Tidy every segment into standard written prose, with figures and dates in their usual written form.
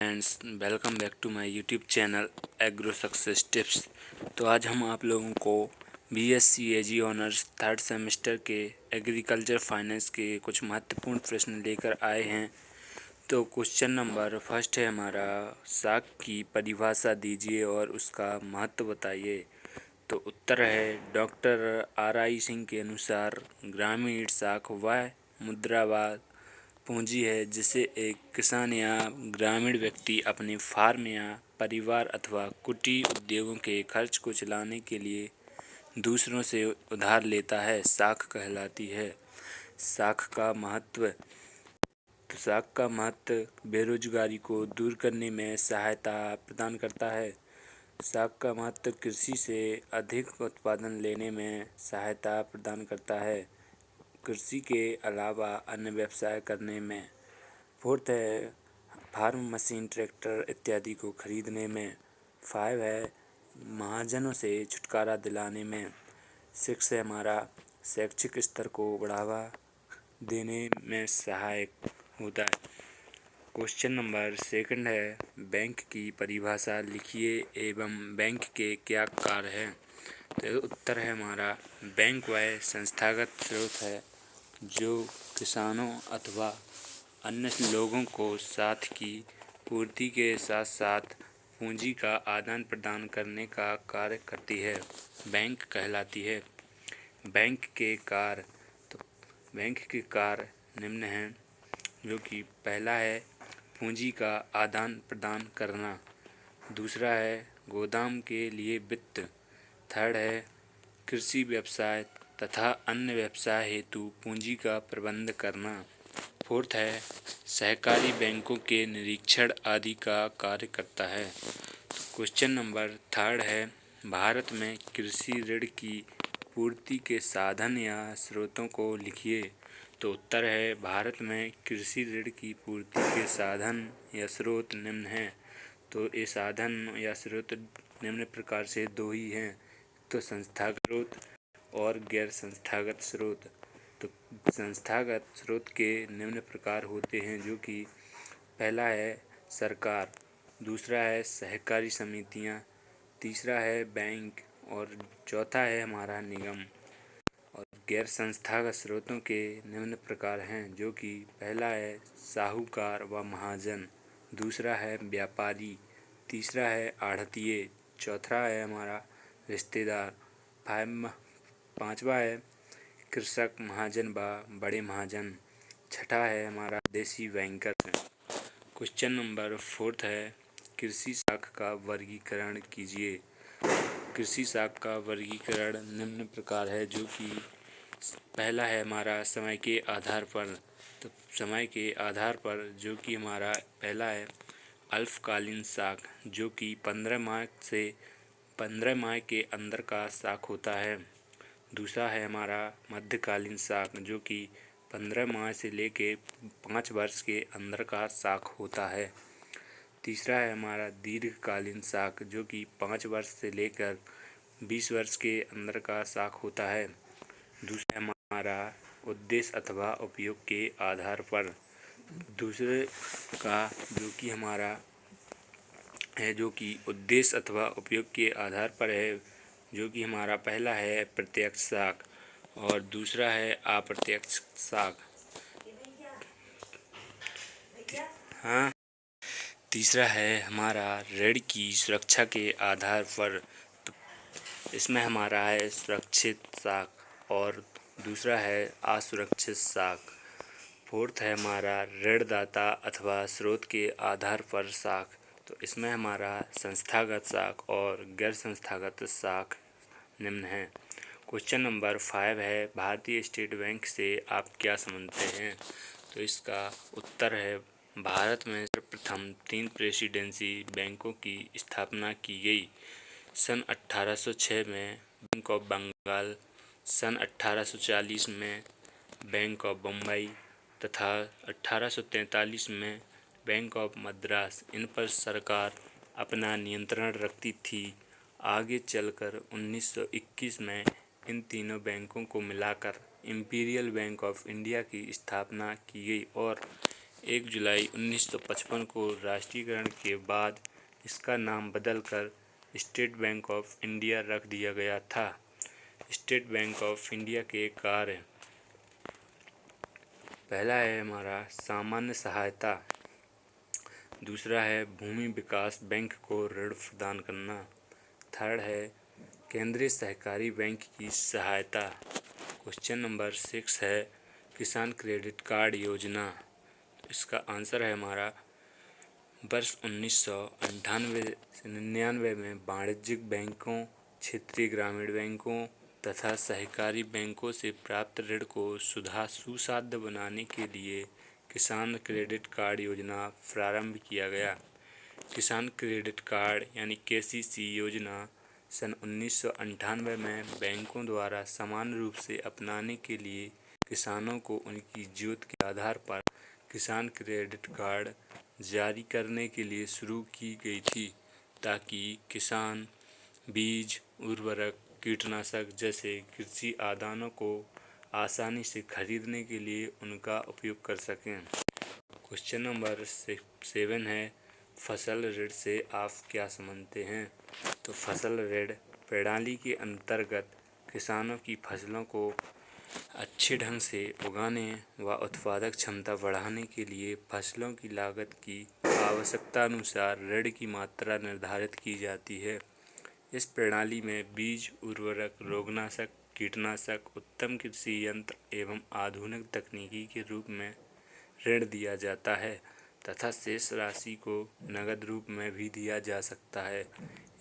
Friends, welcome back to my YouTube channel agro success tips. तो आज हम आप लोगों को BSc Ag honours third semester के एग्रीकल्चर फाइनेंस के कुछ महत्वपूर्ण प्रश्न लेकर आए हैं। तो क्वेश्चन नंबर फर्स्ट है हमारा, साख की परिभाषा दीजिए और उसका महत्व बताइए। तो उत्तर है, डॉक्टर RI सिंह के अनुसार ग्रामीण साख वह मुद्रावाद पूंजी है जिसे एक किसान या ग्रामीण व्यक्ति अपने फार्म या परिवार अथवा कुटीर उद्योगों के खर्च को चलाने के लिए दूसरों से उधार लेता है, साख कहलाती है। साख का महत्व। तो साख का महत्व बेरोजगारी को दूर करने में सहायता प्रदान करता है। साख का महत्व कृषि से अधिक उत्पादन लेने में सहायता प्रदान करता है, कृषि के अलावा अन्य व्यवसाय करने में। फोर्थ है, फार्म मशीन ट्रैक्टर इत्यादि को खरीदने में। 5 है, महाजनों से छुटकारा दिलाने में। 6 है हमारा, शैक्षिक स्तर को बढ़ावा देने में सहायक होता है। क्वेश्चन नंबर सेकंड है, बैंक की परिभाषा लिखिए एवं बैंक के क्या कार्य हैं। तो उत्तर है हमारा, बैंक वह संस्थागत स्रोत है जो किसानों अथवा अन्य लोगों को साथ की पूर्ति के साथ साथ पूंजी का आदान प्रदान करने का कार्य करती है, बैंक कहलाती है। बैंक के कार्य। तो बैंक के कार्य निम्न हैं, जो कि पहला है पूंजी का आदान प्रदान करना, दूसरा है गोदाम के लिए वित्त, थर्ड है कृषि व्यवसाय तथा अन्य व्यवसाय हेतु पूंजी का प्रबंध करना, फोर्थ है सहकारी बैंकों के निरीक्षण आदि का कार्य करता है। क्वेश्चन नंबर थर्ड है, भारत में कृषि ऋण की पूर्ति के साधन या स्रोतों को लिखिए। तो उत्तर है, भारत में कृषि ऋण की पूर्ति के साधन या स्रोत निम्न हैं। तो ये साधन या स्रोत निम्न प्रकार से दो ही हैं, तो संस्थागत स्रोत और गैर संस्थागत स्रोत। तो संस्थागत स्रोत के निम्न प्रकार होते हैं, जो कि पहला है सरकार, दूसरा है सहकारी समितियां, तीसरा है बैंक और चौथा है हमारा निगम। और गैर संस्थागत स्रोतों के निम्न प्रकार हैं, जो कि पहला है साहूकार व महाजन, दूसरा है व्यापारी, तीसरा है आढ़तिये, चौथा है हमारा रिश्तेदार, पांचवा है कृषक महाजन व बड़े महाजन, छठा है हमारा देसी बैंकर। क्वेश्चन नंबर फोर्थ है, कृषि साख का वर्गीकरण कीजिए। कृषि साख का वर्गीकरण निम्न प्रकार है, जो कि पहला है हमारा समय के आधार पर। तो समय के आधार पर जो कि हमारा पहला है अल्पकालीन साख, जो कि 15 माह से 15 माह के अंदर का साख होता है। दूसरा है हमारा मध्यकालीन साख, जो कि 15 माह से लेके 5 वर्ष के अंदर का साख होता है। तीसरा है हमारा दीर्घकालीन साख, जो कि 5 वर्ष से लेकर 20 वर्ष के अंदर का साख होता है। दूसरा हमारा उद्देश्य अथवा उपयोग के आधार पर। दूसरे का जो कि हमारा है, जो कि उद्देश्य अथवा उपयोग के आधार पर है, जो कि हमारा पहला है प्रत्यक्ष साख और दूसरा है अप्रत्यक्ष साख। हाँ, तीसरा है हमारा ऋण की सुरक्षा के आधार पर। तो इसमें हमारा है सुरक्षित साख और दूसरा है असुरक्षित साख। फोर्थ है हमारा ऋणदाता अथवा स्रोत के आधार पर साख। तो इसमें हमारा संस्थागत साख और गैर संस्थागत साख निम्न है। क्वेश्चन नंबर 5 है, भारतीय स्टेट बैंक से आप क्या समझते हैं। तो इसका उत्तर है, भारत में सर्वप्रथम 3 प्रेसिडेंसी बैंकों की स्थापना की गई। सन 1806 में बैंक ऑफ बंगाल, सन 1840 में बैंक ऑफ बम्बई तथा 1843 में बैंक ऑफ मद्रास। इन पर सरकार अपना नियंत्रण रखती थी। आगे चलकर 1921 में इन तीनों बैंकों को मिलाकर इंपीरियल बैंक ऑफ इंडिया की स्थापना की गई और 1 जुलाई 1955 को राष्ट्रीयकरण के बाद इसका नाम बदलकर स्टेट बैंक ऑफ इंडिया रख दिया गया था। स्टेट बैंक ऑफ इंडिया के कार्य, पहला है हमारा सामान्य सहायता, दूसरा है भूमि विकास बैंक को ऋण प्रदान करना, थर्ड है केंद्रीय सहकारी बैंक की सहायता। क्वेश्चन नंबर 6 है किसान क्रेडिट कार्ड योजना। इसका आंसर है हमारा वर्ष 1998 से 99 में वाणिज्यिक बैंकों, क्षेत्रीय ग्रामीण बैंकों तथा सहकारी बैंकों से प्राप्त ऋण को सुसाध्य बनाने के लिए किसान क्रेडिट कार्ड योजना प्रारंभ किया गया। किसान क्रेडिट कार्ड यानी केसीसी योजना सन 1998 में बैंकों द्वारा समान रूप से अपनाने के लिए किसानों को उनकी जरूरत के आधार पर किसान क्रेडिट कार्ड जारी करने के लिए शुरू की गई थी, ताकि किसान बीज, उर्वरक, कीटनाशक जैसे कृषि आदानों को आसानी से खरीदने के लिए उनका उपयोग कर सकें। क्वेश्चन नंबर 7 है फसल ऋण से आप क्या समझते हैं। तो फसल ऋण प्रणाली के अंतर्गत किसानों की फसलों को अच्छे ढंग से उगाने व उत्पादक क्षमता बढ़ाने के लिए फसलों की लागत की आवश्यकता अनुसार ऋण की मात्रा निर्धारित की जाती है। इस प्रणाली में बीज, उर्वरक, रोगनाशक, कीटनाशक, उत्तम कृषि यंत्र एवं आधुनिक तकनीकी के रूप में ऋण दिया जाता है तथा शेष राशि को नगद रूप में भी दिया जा सकता है।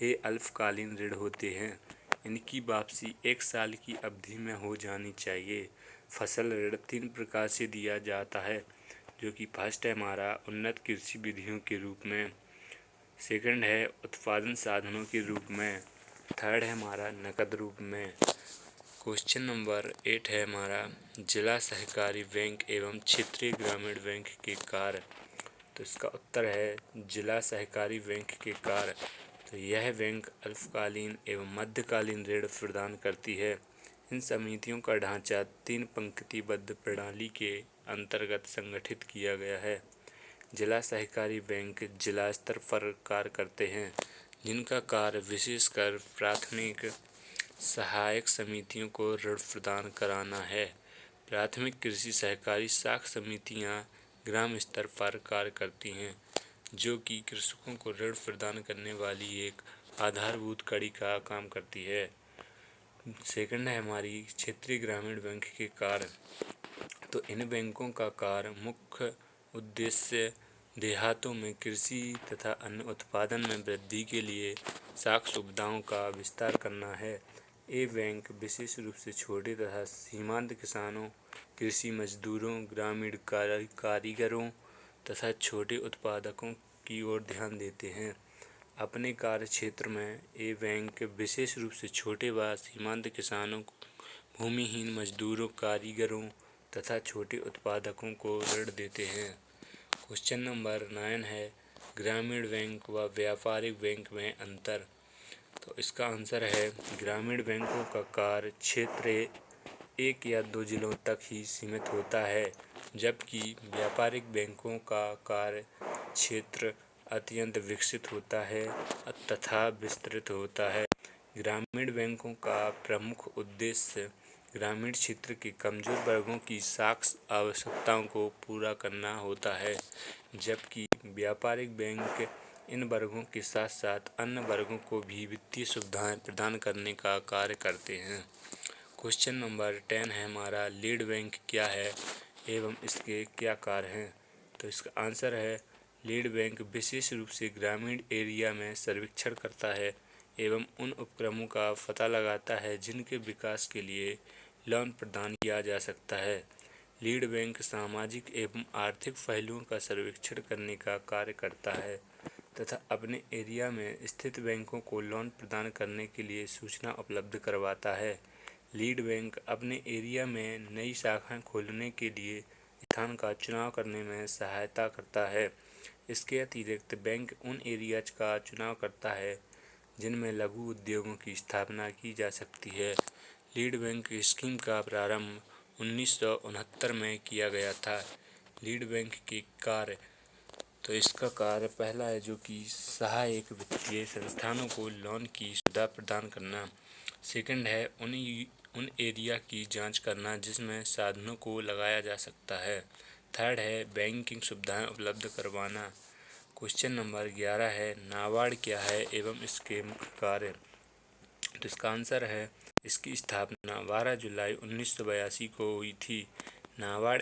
ये अल्पकालीन ऋण होते हैं। इनकी वापसी 1 साल की अवधि में हो जानी चाहिए। फसल ऋण 3 प्रकार से दिया जाता है, जो कि फर्स्ट है हमारा उन्नत कृषि विधियों के रूप में, सेकंड है उत्पादन साधनों के रूप में, थर्ड है हमारा नकद रूप में। क्वेश्चन नंबर 8 है हमारा जिला सहकारी बैंक एवं क्षेत्रीय ग्रामीण बैंक के कार्य। तो इसका उत्तर है जिला सहकारी बैंक के कार्य। तो यह बैंक अल्पकालीन एवं मध्यकालीन ऋण प्रदान करती है। इन समितियों का ढांचा 3 पंक्तिबद्ध प्रणाली के अंतर्गत संगठित किया गया है। जिला सहकारी बैंक जिला स्तर पर कार्य करते हैं, जिनका कार्य विशेषकर प्राथमिक सहायक समितियों को ऋण प्रदान कराना है। प्राथमिक कृषि सहकारी शाखा समितियां ग्राम स्तर पर कार्य करती हैं, जो कि कृषकों को ऋण प्रदान करने वाली एक आधारभूत कड़ी का काम करती है। सेकंड है हमारी क्षेत्रीय ग्रामीण बैंक के कार्य। तो इन बैंकों का कार्य मुख्य उद्देश्य देहातों में कृषि तथा अन्य उत्पादन में वृद्धि के लिए साख सुविधाओं का विस्तार करना है। ये बैंक विशेष रूप से छोटे तथा सीमांत किसानों, कृषि मजदूरों, ग्रामीण कारीगरों तथा छोटे उत्पादकों की ओर ध्यान देते हैं। अपने कार्य क्षेत्र में ये बैंक विशेष रूप से छोटे व सीमांत किसानों, भूमिहीन मजदूरों, कारीगरों तथा छोटे उत्पादकों को ऋण देते हैं। क्वेश्चन नंबर 9 है ग्रामीण बैंक व व्यापारिक बैंक में अंतर। तो इसका आंसर है ग्रामीण बैंकों का कार्य क्षेत्र 1 या 2 जिलों तक ही सीमित होता है, जबकि व्यापारिक बैंकों का कार्य क्षेत्र अत्यंत विकसित होता है तथा विस्तृत होता है। ग्रामीण बैंकों का प्रमुख उद्देश्य ग्रामीण क्षेत्र के कमजोर वर्गों की साख आवश्यकताओं को पूरा करना होता है, जबकि व्यापारिक बैंक इन वर्गों के साथ साथ अन्य वर्गों को भी वित्तीय सुविधाएं प्रदान करने का कार्य करते हैं। क्वेश्चन नंबर 10 है हमारा लीड बैंक क्या है एवं इसके क्या कार्य हैं। तो इसका आंसर है लीड बैंक विशेष रूप से ग्रामीण एरिया में सर्वेक्षण करता है एवं उन उपक्रमों का पता लगाता है जिनके विकास के लिए लोन प्रदान किया जा सकता है। लीड बैंक सामाजिक एवं आर्थिक पहलुओं का सर्वेक्षण करने का कार्य करता है तथा अपने एरिया में स्थित बैंकों को लोन प्रदान करने के लिए सूचना उपलब्ध करवाता है। लीड बैंक अपने एरिया में नई शाखाएं खोलने के लिए स्थान का चुनाव करने में सहायता करता है। इसके अतिरिक्त बैंक उन एरियाज का चुनाव करता है जिनमें लघु उद्योगों की स्थापना की जा सकती है। लीड बैंक स्कीम का प्रारंभ 1969 में किया गया था, लीड बैंक के कार्य। तो इसका कार्य पहला है जो कि सहायक वित्तीय संस्थानों को लोन की सुविधा प्रदान करना। सेकंड है उन एरिया की जांच करना जिसमें साधनों को लगाया जा सकता है। थर्ड है बैंकिंग सुविधाएं उपलब्ध करवाना। क्वेश्चन नंबर 11 है नाबार्ड क्या है एवं इसके मुख्य कार्य। तो इसका आंसर है इसकी स्थापना 12 जुलाई 1982 को हुई थी। नाबार्ड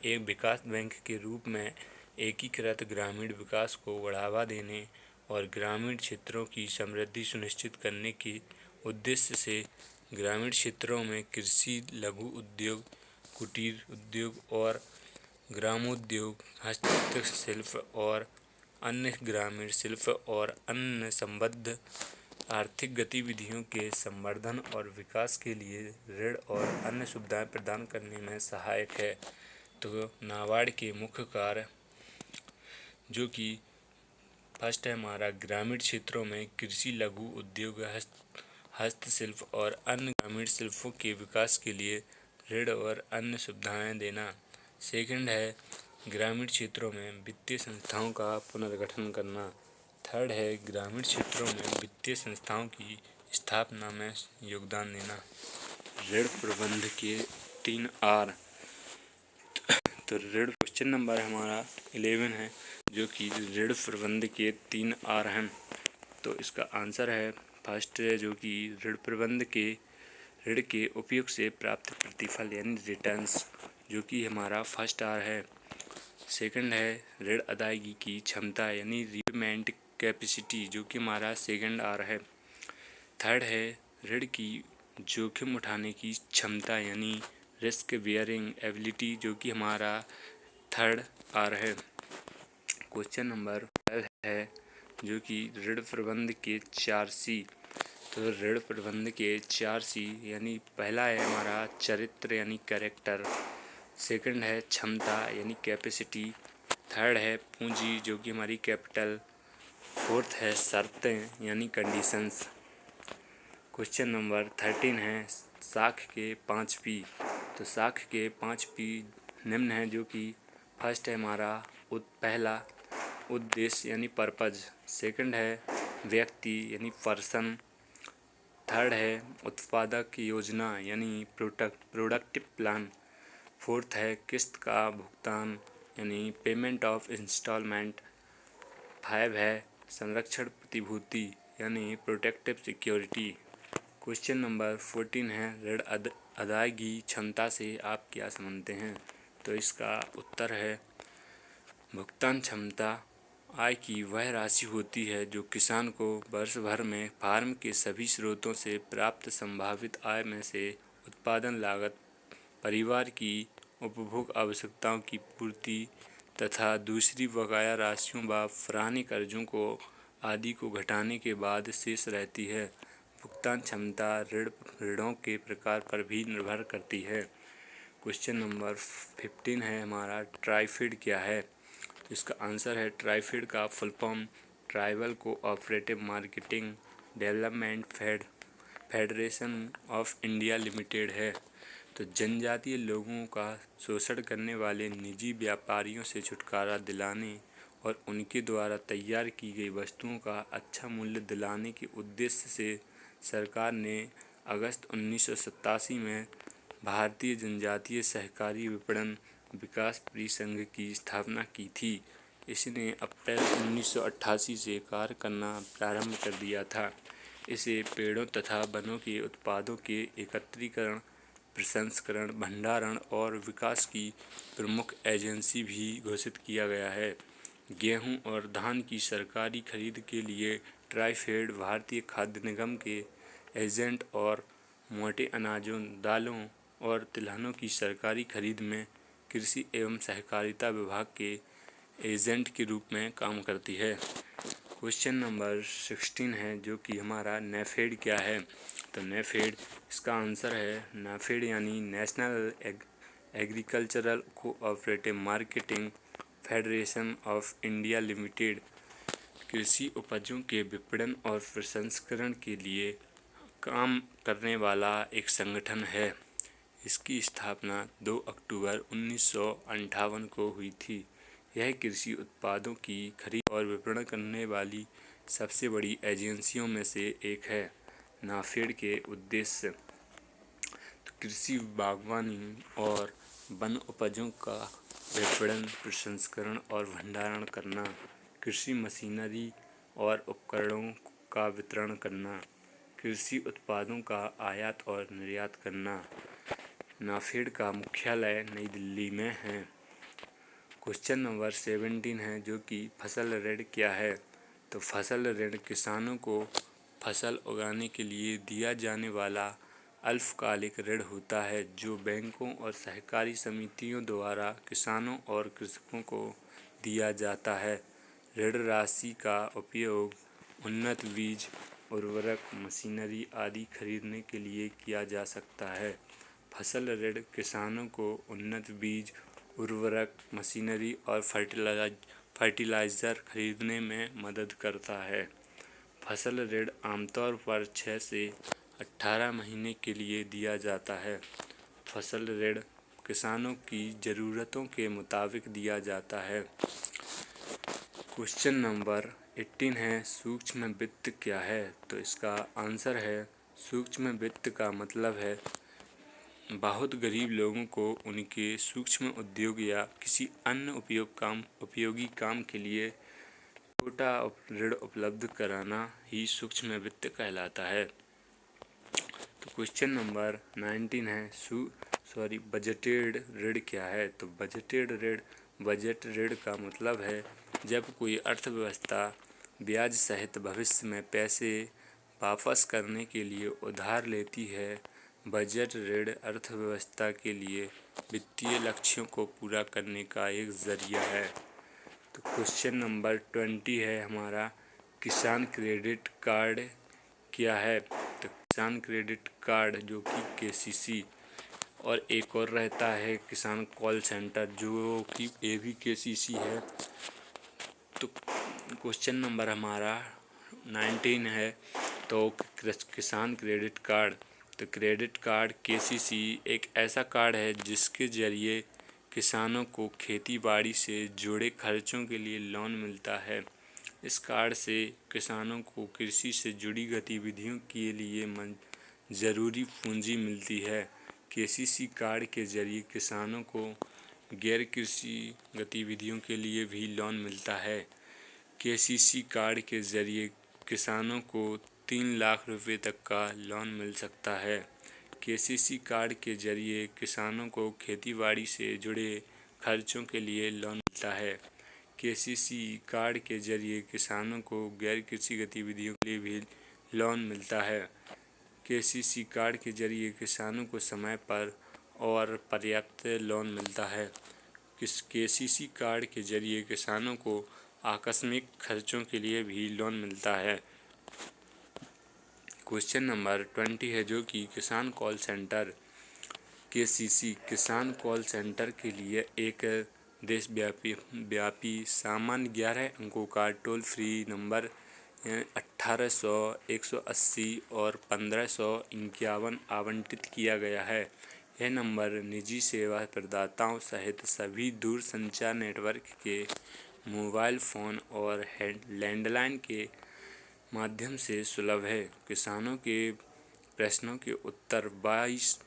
एक विकास बैंक के रूप में एकीकृत ग्रामीण विकास को बढ़ावा देने और ग्रामीण क्षेत्रों की समृद्धि सुनिश्चित करने के उद्देश्य से ग्रामीण क्षेत्रों में कृषि, लघु उद्योग, कुटीर उद्योग और ग्रामोद्योग, हस्तशिल्प और अन्य ग्रामीण शिल्प और अन्य संबद्ध आर्थिक गतिविधियों के संवर्धन और विकास के लिए ऋण और अन्य सुविधाएं प्रदान करने में सहायक है। तो नाबार्ड के मुख्य कार्य जो कि फर्स्ट है हमारा ग्रामीण क्षेत्रों में कृषि, लघु उद्योग, हस्तशिल्प और अन्य ग्रामीण शिल्पों के विकास के लिए ऋण और अन्य सुविधाएं देना। सेकंड है ग्रामीण क्षेत्रों में वित्तीय संस्थाओं का पुनर्गठन करना। थर्ड है ग्रामीण क्षेत्रों में वित्तीय संस्थाओं की स्थापना में योगदान देना। ऋण प्रबंध के 3 आर। तो ऋण क्वेश्चन नंबर हमारा 11 है जो कि ऋण प्रबंध के 3 आर हैं। तो इसका आंसर है फर्स्ट है जो कि ऋण के उपयोग से प्राप्त प्रतिफल यानी रिटर्न्स जो कि हमारा फर्स्ट आर है। सेकंड है ऋण अदायगी की क्षमता यानी रीपेमेंट कैपेसिटी जो कि हमारा सेकंड आर है। थर्ड है ऋण की जोखिम उठाने की क्षमता यानी रिस्क बियरिंग एबिलिटी जो कि हमारा थर्ड आर है। क्वेश्चन नंबर 12 है जो कि ऋण प्रबंध के 4 सी। तो ऋण प्रबंध के 4 सी यानी पहला है हमारा चरित्र यानी कैरेक्टर। सेकंड है क्षमता यानी कैपेसिटी। थर्ड है पूंजी जो कि हमारी कैपिटल। फोर्थ है शर्तें यानी कंडीशंस। क्वेश्चन नंबर 13 है साख के 5 पी। तो साख के 5 पी निम्न है जो कि फर्स्ट है हमारा पहला उद्देश्य यानी पर्पज। सेकंड है व्यक्ति यानी पर्सन। थर्ड है उत्पादक योजना यानी प्रोडक्टिव प्लान। फोर्थ है किस्त का भुगतान यानी पेमेंट ऑफ इंस्टॉलमेंट। 5 है संरक्षण प्रतिभूति यानी प्रोटेक्टिव सिक्योरिटी। क्वेश्चन नंबर 14 है ऋण अदायगी क्षमता से आप क्या समझते हैं। तो इसका उत्तर है भुगतान क्षमता आय की वह राशि होती है जो किसान को वर्ष भर में फार्म के सभी स्रोतों से प्राप्त संभावित आय में से उत्पादन लागत, परिवार की उपभोग आवश्यकताओं की पूर्ति तथा दूसरी बकाया राशियों व पुराने कर्जों को आदि को घटाने के बाद शेष रहती है। भुगतान क्षमता ऋणों के प्रकार पर भी निर्भर करती है। क्वेश्चन नंबर 15 है हमारा ट्राइफेड क्या है। तो इसका आंसर है ट्राइफेड का full form tribal cooperative marketing development federation of India limited है। तो जनजातीय लोगों का शोषण करने वाले निजी व्यापारियों से छुटकारा दिलाने और उनके द्वारा तैयार की गई वस्तुओं का अच्छा मूल्य दिलाने के उद्देश्य से सरकार ने अगस्त 1987 में भारतीय जनजातीय सहकारी विपणन विकास परिसंघ की स्थापना की थी। इसने अप्रैल 1988 से कार्य करना प्रारंभ कर दिया था। इसे पेड़ों तथा वनों के उत्पादों के एकत्रीकरण, प्रसंस्करण, भंडारण और विकास की प्रमुख एजेंसी भी घोषित किया गया है। गेहूं और धान की सरकारी खरीद के लिए ट्राइफेड भारतीय खाद्य निगम के एजेंट और मोटे अनाजों, दालों और तिलहनों की सरकारी खरीद में कृषि एवं सहकारिता विभाग के एजेंट के रूप में काम करती है। क्वेश्चन नंबर 16 है जो कि हमारा नेफेड क्या है। तो नेफेड इसका आंसर है नेफेड यानी national agricultural cooperative marketing federation of India limited कृषि उपजों के विपणन और प्रसंस्करण के लिए काम करने वाला एक संगठन है। इसकी स्थापना 2 अक्टूबर 1958 को हुई थी। यह कृषि उत्पादों की खरीद और विपणन करने वाली सबसे बड़ी एजेंसियों में से एक है। नाफेड के उद्देश्य कृषि, बागवानी और वन उपजों का विपणन, प्रसंस्करण और भंडारण करना, कृषि मशीनरी और उपकरणों का वितरण करना, कृषि उत्पादों का आयात और निर्यात करना। नाफेड का मुख्यालय नई दिल्ली में है। क्वेश्चन नंबर 17 है जो कि फसल ऋण क्या है। तो फसल ऋण किसानों को फसल उगाने के लिए दिया जाने वाला अल्पकालिक ऋण होता है जो बैंकों और सहकारी समितियों द्वारा किसानों और कृषकों को दिया जाता है। ऋण राशि का उपयोग उन्नत बीज, उर्वरक, मशीनरी आदि खरीदने के लिए किया जा सकता है। फसल ऋण किसानों को उन्नत बीज, उर्वरक, मशीनरी और फर्टिलाइज़र खरीदने में मदद करता है। फसल ऋण आमतौर पर 6 से 18 महीने के लिए दिया जाता है। फसल ऋण किसानों की ज़रूरतों के मुताबिक दिया जाता है। क्वेश्चन नंबर 18 है सूक्ष्म वित्त क्या है। तो इसका आंसर है सूक्ष्म वित्त का मतलब है बहुत गरीब लोगों को उनके सूक्ष्म उद्योग या किसी अन्य उपयोगी काम के लिए छोटा ऋण उपलब्ध कराना ही सूक्ष्म वित्त कहलाता है। तो क्वेश्चन नंबर 19 है बजटेड ऋण क्या है। तो बजट ऋण का मतलब है जब कोई अर्थव्यवस्था ब्याज सहित भविष्य में पैसे वापस करने के लिए उधार लेती है। बजट ऋण अर्थव्यवस्था के लिए वित्तीय लक्ष्यों को पूरा करने का एक जरिया है। तो क्वेश्चन नंबर 20 है हमारा किसान क्रेडिट कार्ड क्या है। तो किसान क्रेडिट कार्ड जो कि KCC और एक और रहता है किसान कॉल सेंटर जो कि ये भी KCC है। तो क्वेश्चन नंबर हमारा 19 है तो किसान क्रेडिट कार्ड। तो क्रेडिट कार्ड KCC एक ऐसा कार्ड है जिसके जरिए किसानों को खेती बाड़ी से जुड़े खर्चों के लिए लोन मिलता है। इस कार्ड से किसानों को कृषि से जुड़ी गतिविधियों के लिए ज़रूरी पूंजी मिलती है। KCC कार्ड के जरिए किसानों को गैर कृषि गतिविधियों के लिए भी लोन मिलता है। KCC कार्ड के जरिए किसानों को 3 लाख रुपए तक का लोन मिल सकता है। KCC कार्ड के जरिए किसानों को खेतीबाड़ी से जुड़े खर्चों के लिए लोन मिलता है। KCC कार्ड के जरिए किसानों को गैर कृषि गतिविधियों के लिए भी लोन मिलता है। KCC कार्ड के जरिए किसानों को समय पर और पर्याप्त लोन मिलता है। KCC कार्ड के जरिए किसानों को आकस्मिक खर्चों के लिए भी लोन मिलता है। क्वेश्चन नंबर 20 है जो कि किसान कॉल सेंटर। KCC किसान कॉल सेंटर के लिए एक देशव्यापी सामान्य 11 अंकों का टोल फ्री नंबर 1800 180 और 1551 आवंटित किया गया है। यह नंबर निजी सेवा प्रदाताओं सहित सभी दूरसंचार नेटवर्क के मोबाइल फ़ोन और लैंडलाइन के माध्यम से सुलभ है। किसानों के प्रश्नों के उत्तर 22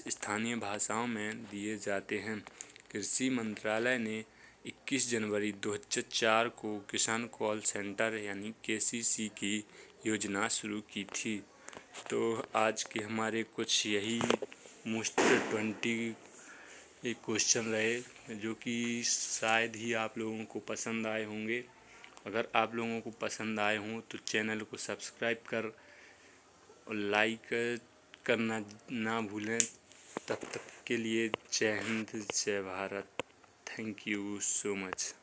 स्थानीय भाषाओं में दिए जाते हैं। कृषि मंत्रालय ने 21 जनवरी 2004 को किसान कॉल सेंटर यानी KCC की योजना शुरू की थी। तो आज के हमारे कुछ यही मोस्ट 20 क्वेश्चन रहे जो कि शायद ही आप लोगों को पसंद आए होंगे। अगर आप लोगों को पसंद आए हों तो चैनल को सब्सक्राइब कर और लाइक करना ना भूलें। तब तक के लिए जय हिंद, जय Bharat. Thank you so much.